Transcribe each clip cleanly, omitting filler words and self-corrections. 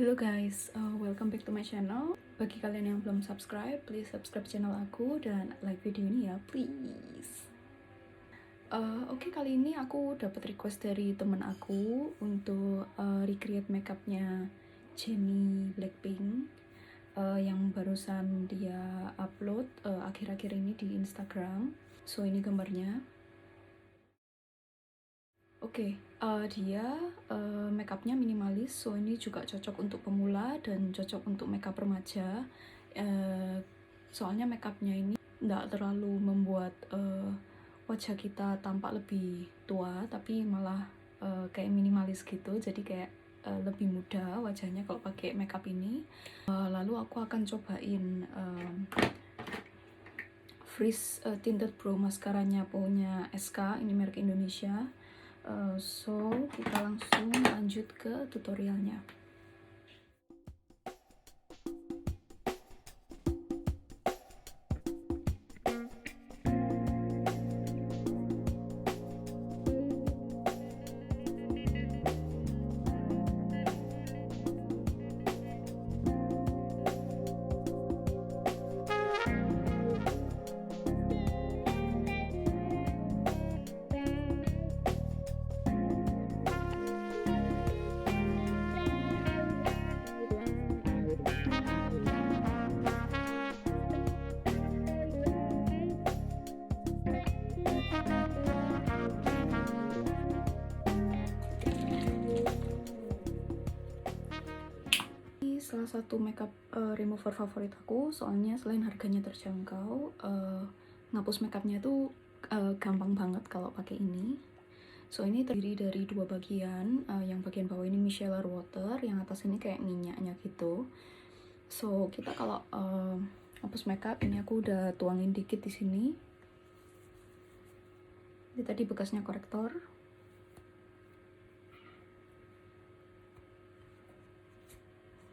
Hello guys, welcome back to my channel. Bagi kalian yang belum subscribe, please subscribe channel aku dan like video ini ya, please. Oke, kali ini aku dapat request dari temen aku untuk recreate makeupnya Jennie Blackpink yang barusan dia upload akhir-akhir ini di Instagram. So ini gambarnya. Oke, dia makeupnya minimalis, so ini juga cocok untuk pemula dan cocok untuk makeup remaja. Soalnya makeupnya ini nggak terlalu membuat wajah kita tampak lebih tua, tapi malah kayak minimalis gitu, jadi kayak lebih muda wajahnya kalau pakai makeup ini. Lalu aku akan cobain freeze tinted brow mascaranya punya SK, ini merek Indonesia. So kita langsung lanjut ke tutorialnya. Salah satu makeup remover favorit aku, soalnya selain harganya terjangkau, ngapus makeupnya tuh gampang banget kalau pakai ini. So ini terdiri dari dua bagian, yang bagian bawah ini micellar water, yang atas ini kayak minyaknya gitu. So kita kalau hapus makeup, ini aku udah tuangin dikit di sini. Ini tadi bekasnya korektor.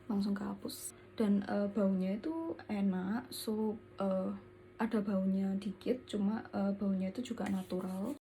Langsung kehapus, dan baunya itu enak, so ada baunya dikit, cuma baunya itu juga natural.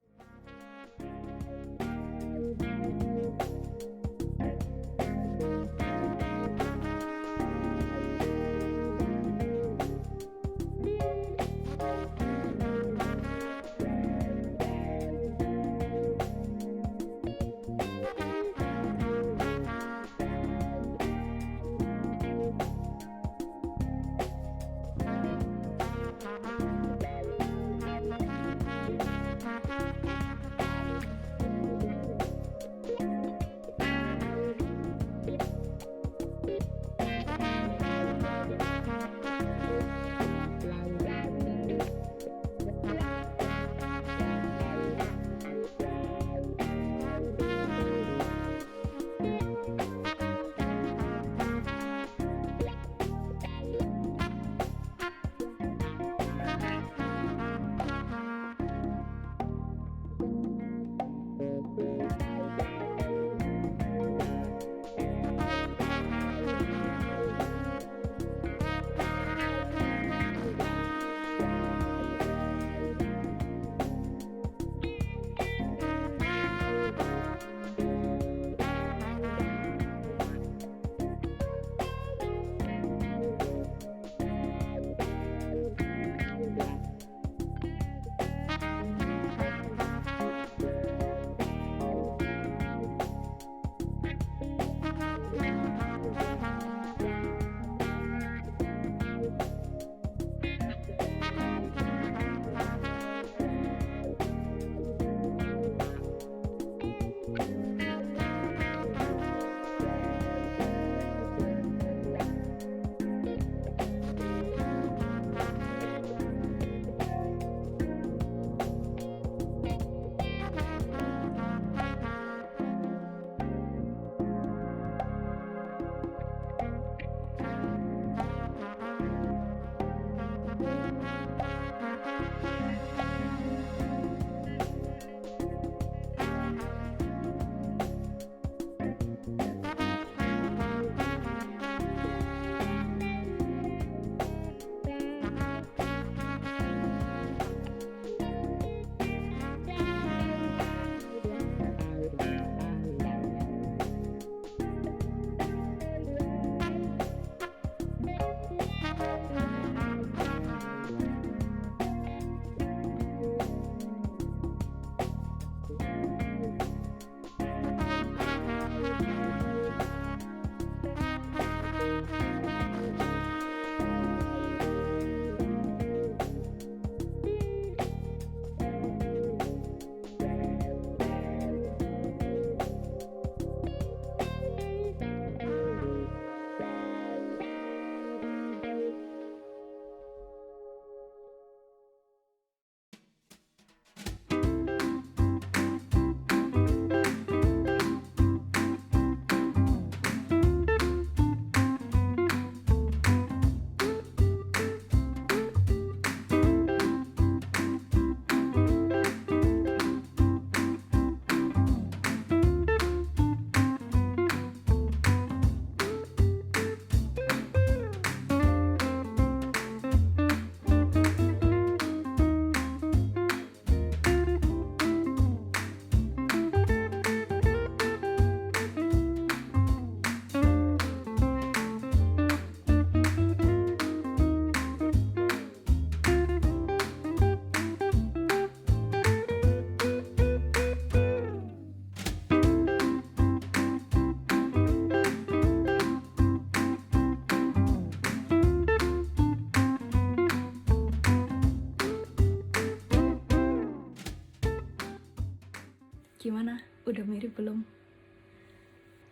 Gimana? Udah mirip belum?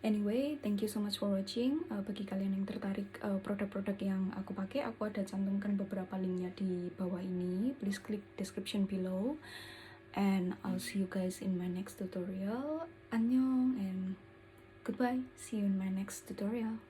Anyway, thank you so much for watching. Bagi kalian yang tertarik produk-produk yang aku pakai, aku ada cantumkan beberapa linknya di bawah ini. Please click description below. And I'll see you guys in my next tutorial. Annyeong and goodbye. See you in my next tutorial.